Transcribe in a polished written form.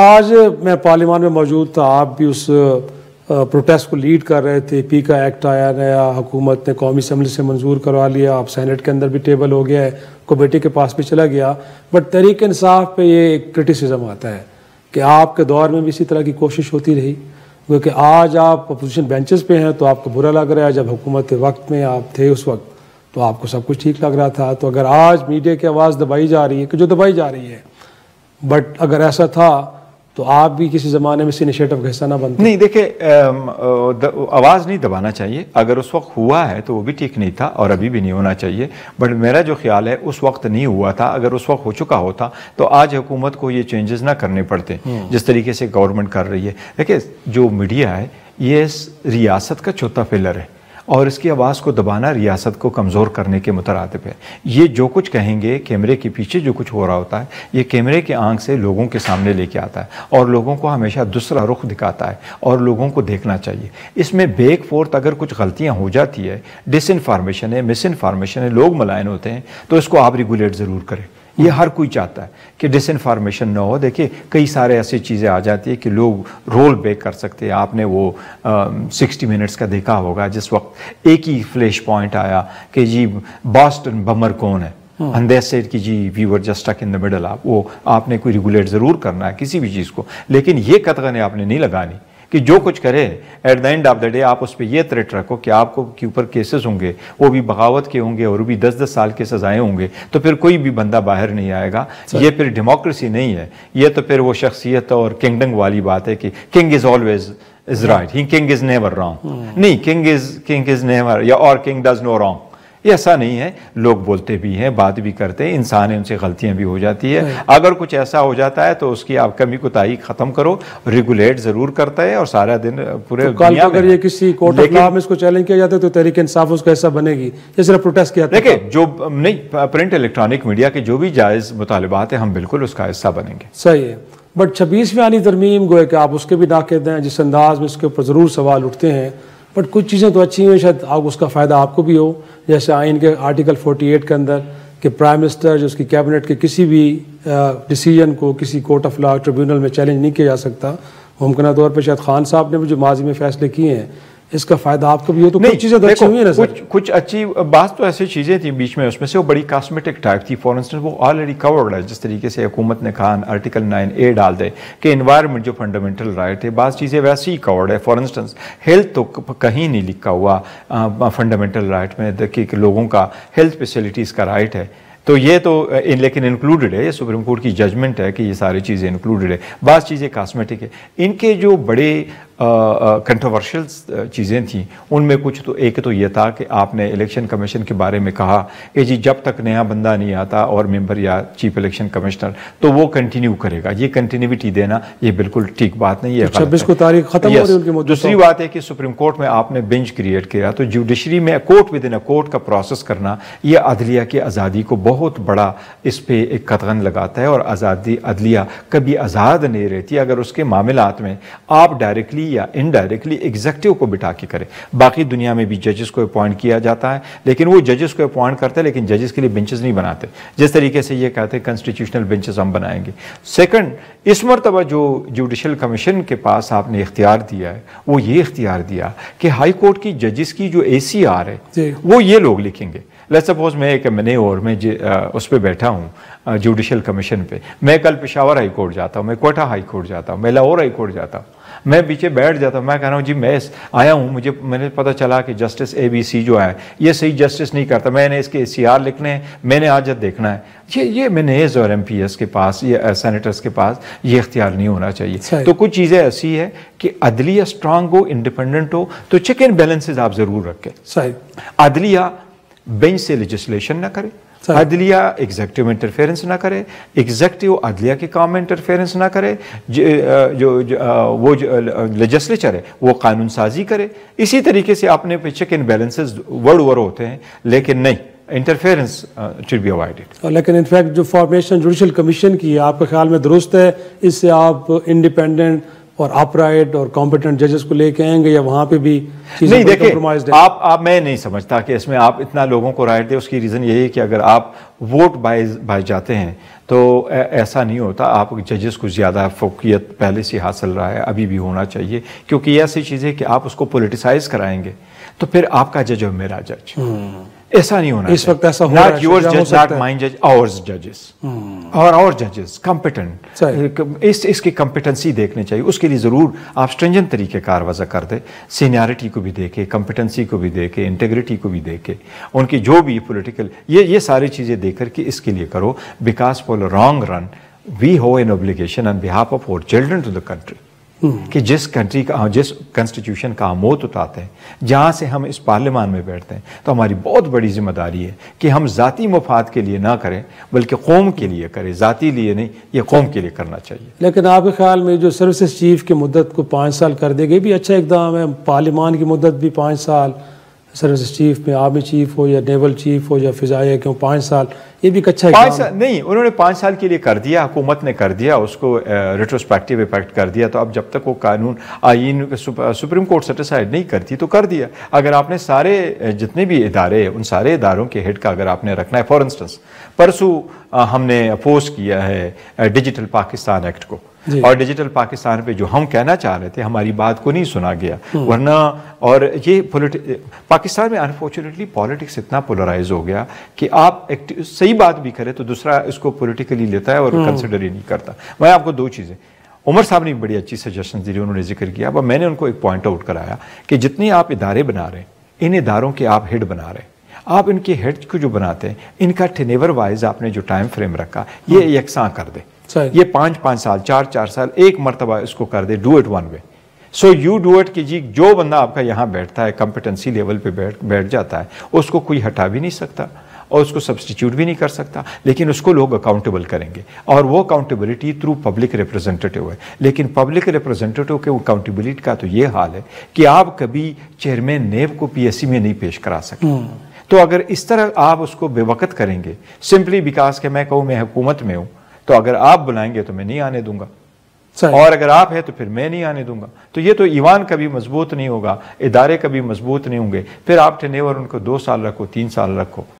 آج میں پارلیمان میں موجود تھا، آپ بھی اس پروٹیسٹ کو لیڈ کر رہے تھے. پی کا ایکٹ آیا نیا، حکومت نے قومی اسمبلی سے منظور کروا لیا، اب سینٹ کے اندر بھی ٹیبل ہو گیا ہے، کمیٹی کے پاس بھی چلا گیا. بٹ تحریک انصاف پہ یہ ایک کرٹیسزم آتا ہے کہ آپ کے دور میں بھی اسی طرح کی کوشش ہوتی رہی، کیونکہ آج آپ اپوزیشن بینچز پہ ہیں تو آپ کو برا لگ رہا ہے، جب حکومت وقت میں آپ تھے اس وقت تو آپ کو سب کچھ ٹھیک لگ رہا تھا. تو اگر آج میڈیا کی آواز دبائی جا رہی ہے کہ جو دبائی جا رہی ہے، بٹ اگر ایسا تھا تو آپ بھی کسی زمانے میں اس انیشیٹو کا حصہ نہ بنتے. نہیں دیکھیں، آواز نہیں دبانا چاہیے. اگر اس وقت ہوا ہے تو وہ بھی ٹھیک نہیں تھا اور ابھی بھی نہیں ہونا چاہیے. بٹ میرا جو خیال ہے اس وقت نہیں ہوا تھا. اگر اس وقت ہو چکا ہوتا تو آج حکومت کو یہ چینجز نہ کرنے پڑتے جس طریقے سے گورنمنٹ کر رہی ہے. دیکھیں جو میڈیا ہے یہ ریاست کا چوتھا پلر ہے اور اس کی آواز کو دبانا ریاست کو کمزور کرنے کے مترادف ہے. یہ جو کچھ کہیں گے کیمرے کے پیچھے جو کچھ ہو رہا ہوتا ہے یہ کیمرے کے آنکھ سے لوگوں کے سامنے لے کے آتا ہے اور لوگوں کو ہمیشہ دوسرا رخ دکھاتا ہے اور لوگوں کو دیکھنا چاہیے. اس میں بیک فورتھ اگر کچھ غلطیاں ہو جاتی ہے، ڈس انفارمیشن ہے، مس انفارمیشن ہے، لوگ ملائن ہوتے ہیں، تو اس کو آپ ریگولیٹ ضرور کریں. یہ ہر کوئی چاہتا ہے کہ ڈس انفارمیشن نہ ہو. دیکھیں کئی سارے ایسی چیزیں آ جاتی ہیں کہ لوگ رول بیک کر سکتے ہیں. آپ نے وہ 60 منٹس کا دیکھا ہوگا جس وقت ایک ہی فلیش پوائنٹ آیا کہ جی باسٹن بمر کون ہے، and they said کہ جی we were just stuck in the middle. آپ نے کوئی ریگولیٹ ضرور کرنا ہے کسی بھی چیز کو، لیکن یہ قطغنیں آپ نے نہیں لگانی کہ جو کچھ کرے at the end of the day آپ اس پہ یہ تھریٹ رکھو کہ آپ کو کے اوپر کیسز ہوں گے، وہ بھی بغاوت کے ہوں گے اور وہ بھی 10 سال کے سزائیں ہوں گے، تو پھر کوئی بھی بندہ باہر نہیں آئے گا. یہ پھر ڈیموکریسی نہیں ہے، یہ تو پھر وہ شخصیت اور کنگڈم والی بات ہے کہ king is always is right, king is never wrong. نہیں، کنگ از نیور یا اور کنگ ڈز نو رانگ. یہ ایسا نہیں ہے. لوگ بولتے بھی ہیں، بات بھی کرتے ہیں، انسان ہے، ان سے غلطیاں بھی ہو جاتی ہے. اگر کچھ ایسا ہو جاتا ہے تو اس کی آپ کمی کوتاہی ختم کرو، ریگولیٹ ضرور کرتا ہے اور سارا دن پورے دنیا میں. اگر یہ کسی کورٹ آف لاء میں اس کو چیلنج کیا جاتا ہے تو تحریک انصاف اس کا حصہ بنے گی. جس طرح پروٹیسٹ کیا تھا، دیکھیں جو نہیں پرنٹ الیکٹرانک میڈیا کے جو بھی جائز مطالبات ہیں ہم بالکل اس کا حصہ بنیں گے. صحیح ہے. بٹ 26ویں آئینی ترمیم گویا کہ آپ اس کے بھی ناقد ہیں، جس انداز میں اس کے اوپر ضرور سوال اٹھتے ہیں. بٹ کچھ چیزیں تو اچھی ہیں، شاید آپ اس کا فائدہ آپ کو بھی ہو، جیسے آئین کے آرٹیکل 48 کے اندر کہ پرائم منسٹر جو اس کی کیبنٹ کے کسی بھی ڈیسیجن کو کسی کورٹ آف لاء ٹریبیونل میں چیلنج نہیں کیا جا سکتا. ممکنہ طور پہ شاید خان صاحب نے بھی جو ماضی میں فیصلے کیے ہیں اس کا فائدہ آپ کو بھی ہو. تو کچھ چیزیں تو اچھی ہوئی ہیں نا سر. کچھ اچھی بات تو ایسی چیزیں تھیں بیچ میں، اس میں سے وہ بڑی کاسمیٹک ٹائپ تھی. فار انسٹنس وہ آلریڈی کورڈ ہے. جس طریقے سے حکومت نے کہا آرٹیکل 9A ڈال دے کہ انوائرمنٹ جو فنڈامنٹل رائٹ ہے، بعض چیزیں ویسے ہی کورڈ ہے. فار انسٹنس ہیلتھ تو کہیں نہیں لکھا ہوا فنڈامنٹل رائٹ میں کہ لوگوں کا ہیلتھ فیسلٹیز کا رائٹ ہے. تو یہ تو لیکن انکلوڈڈ ہے، یہ سپریم کورٹ کی ججمنٹ ہے کہ یہ ساری چیزیں انکلوڈڈ ہے. بعض چیزیں کاسمیٹک ہے. ان کے جو بڑے کنٹروورشل چیزیں تھیں ان میں کچھ تو ایک تو یہ تھا کہ آپ نے الیکشن کمیشن کے بارے میں کہا کہ جی جب تک نیا بندہ نہیں آتا اور ممبر یا چیف الیکشن کمیشنر تو وہ کنٹینیو کرے گا. یہ کنٹینیوٹی دینا یہ بالکل ٹھیک بات نہیں ہے. 26 کو تاریخ ختم ہو رہی ان کی مدت. دوسری بات ہے کہ سپریم کورٹ میں آپ نے بینچ کریٹ کیا تو جوڈیشری میں کورٹ ود ان کورٹ کا پروسیس کرنا یہ عدلیہ کی آزادی کو بہت بڑا اس پہ ایک قدغن لگاتا ہے. اور آزادی عدلیہ کبھی آزاد نہیں رہتی اگر اس کے معاملات میں آپ ڈائریکٹلی یا انڈائریکٹلی ایگزیکٹو کو بٹھا کے کرے. باقی دنیا میں بھی ججز کو اپوائنٹ کیا جاتا ہے لیکن وہ ججز کو اپوائنٹ کرتے ہیں لیکن ججز کے لیے بینچز نہیں بناتے. جس طریقے سے یہ کہتے ہیں کنسٹیٹیوشنل بینچز ہم بنائیں گے. سیکنڈ، اس مرتبہ جو جوڈیشل کمیشن کے پاس آپ نے اختیار دیا ہے وہ یہ اختیار دیا کہ ہائی کورٹ کی ججز کی جو ACR ہے وہ یہ لوگ لکھیں گے. لیٹس سپوز میں ایک اور میں اس پہ بیٹھا ہوں جوڈیشل کمیشن پہ. میں کل پشاور ہائی کورٹ جاتا ہوں، میں کوئٹہ ہائی کورٹ جاتا ہوں، میں لاہور ہائی کورٹ جاتا ہوں. میں پیچھے بیٹھ جاتا ہوں، میں کہہ رہا ہوں جی میں آیا ہوں، میں نے پتہ چلا کہ جسٹس ABC جو ہے یہ صحیح جسٹس نہیں کرتا، میں نے اس کے ACR لکھنے ہیں، میں نے آج دیکھنا ہے. یہ MNAs اور MPs کے پاس یا سینیٹرز کے پاس یہ اختیار نہیں ہونا چاہیے. تو کچھ چیزیں ایسی ہے کہ عدلیہ اسٹرانگ ہو، انڈیپینڈنٹ ہو تو چیک اینڈ بیلنسز آپ ضرور رکھیں. عدلیہ بینچ سے لیجسلیشن نہ کرے، عدلیہ ایگزیکٹو میں انٹرفیرنس نہ کرے، ایگزیکٹو عدلیہ کے کام میں انٹرفیرنس نہ کرے، وہ لیجسلیچر ہے وہ قانون سازی کرے. اسی طریقے سے اپنے پہ چیک اینڈ بیلنسز ورڈ ہوتے ہیں لیکن نہیں، انٹرفیرنس should be avoided. لیکن انفیکٹ جو فارمیشن جوڈیشل کمیشن کی آپ کے خیال میں درست ہے؟ اس سے آپ انڈیپینڈنٹ اور اپرائٹ اور کمپیٹنٹ ججز کو لے کے آئیں گے، یا وہاں پہ بھی چیزیں نہیں دیکھیں کمپرومائزڈ ہیں؟ آپ میں نہیں سمجھتا کہ اس میں آپ اتنا لوگوں کو رائٹ دیں. اس کی ریزن یہی ہے کہ اگر آپ ووٹ بائی جاتے ہیں تو ایسا نہیں ہوتا. آپ ججز کو زیادہ فوقیت پہلے سے حاصل رہا ہے، ابھی بھی ہونا چاہیے، کیونکہ یہ ایسی چیز ہے کہ آپ اس کو پولیٹیسائز کرائیں گے تو پھر آپ کا جج اور میرا جج ایسا نہیں ہونا. اس وقت ایسا ہو رہا ہے، ناٹ یورز جج، ناٹ مائن جج، آورز ججز اور آور ججز کمپیٹنٹ. اس کی کمپیٹنسی دیکھنی چاہیے. اس کے لیے ضرور آپ اسٹرنجنٹ طریقہ کار وضع کر دیں، سینیارٹی کو بھی دیکھیں، کمپیٹنسی کو بھی دیکھیں، انٹیگریٹی کو بھی دیکھیں، ان کی جو بھی پولیٹیکل یہ ساری چیزیں دیکھ کر کے اس کے لیے کرو. Because for long run we have an obligation on behalf of our children to the country, کہ جس کنٹری کا، جس کنسٹیٹیوشن کا ہم ووٹ اٹھاتے ہیں، جہاں سے ہم اس پارلیمان میں بیٹھتے ہیں، تو ہماری بہت بڑی ذمہ داری ہے کہ ہم ذاتی مفاد کے لیے نہ کریں بلکہ قوم کے لیے کریں. ذاتی لیے نہیں، یہ قوم کے لیے کرنا چاہیے. لیکن آپ کے خیال میں جو سروسز چیف کی مدت کو 5 سال کر دے گی بھی اچھا اقدام ہے؟ پارلیمان کی مدت بھی 5 سال، سروسز چیف میں آرمی چیف ہو یا نیول چیف ہو یا فضائیہ کیوں 5 سال، یہ بھی ایک اچھا اقدام 5 سال نہیں، انہوں نے 5 سال کے لیے کر دیا، حکومت نے کر دیا، اس کو ریٹروسپیکٹیو افیکٹ کر دیا. تو اب جب تک وہ قانون آئین سپریم کورٹ سیٹیسفائڈ نہیں کرتی تو کر دیا. اگر آپ نے سارے جتنے بھی ادارے، ان سارے اداروں کے ہیڈ کا اگر آپ نے رکھنا ہے، فار انسٹنس پرسوں ہم نے اپوز کیا ہے ڈیجیٹل پاکستان ایکٹ کو، اور ڈیجیٹل پاکستان پہ جو ہم کہنا چاہ رہے تھے ہماری بات کو نہیں سنا گیا. ورنہ اور یہ پاکستان میں انفارچونیٹلی پالیٹکس اتنا پولرائز ہو گیا کہ آپ صحیح بات بھی کرے تو دوسرا اس کو پولیٹیکلی لیتا ہے اور کنسیڈر ہی نہیں کرتا. میں آپ کو 2 چیزیں، عمر صاحب نے بڑی اچھی سجیشن دی، انہوں نے ذکر کیا. اب میں نے ان کو ایک پوائنٹ آؤٹ کرایا کہ جتنی آپ ادارے بنا رہے ہیں، ان اداروں کے آپ ہیڈ بنا رہے ہیں، آپ ان کے ہیڈ کو جو بناتے ہیں، ان کا ٹینیور وائز آپ نے جو ٹائم فریم رکھا یہ یکساں کر دیں. یہ 5 سال 4 سال ایک مرتبہ اس کو کر دے. Do it one way. So you do it کہ جی جو بندہ آپ کا یہاں بیٹھتا ہے، کمپیٹنسی لیول پہ بیٹھ جاتا ہے، اس کو کوئی ہٹا بھی نہیں سکتا اور اس کو سبسٹیچیوٹ بھی نہیں کر سکتا، لیکن اس کو لوگ اکاؤنٹیبل کریں گے. اور وہ اکاؤنٹیبلٹی تھرو پبلک ریپرزینٹیٹیو ہے. لیکن پبلک ریپرزینٹیٹیو کے اکاؤنٹیبلٹی کا تو یہ حال ہے کہ آپ کبھی چیئرمین نیب کو پی ایس سی میں نہیں پیش کرا سکتے. تو اگر اس طرح آپ اس کو بے وقت کریں گے سمپلی بیکاز کہ میں کہوں میں حکومت میں ہوں، تو اگر آپ بلائیں گے تو میں نہیں آنے دوں گا، اور اگر آپ ہیں تو پھر میں نہیں آنے دوں گا. تو یہ تو ایوان کبھی مضبوط نہیں ہوگا، ادارے کبھی مضبوط نہیں ہوں گے. پھر آپ ٹینیور ان کو 2 سال رکھو، 3 سال رکھو.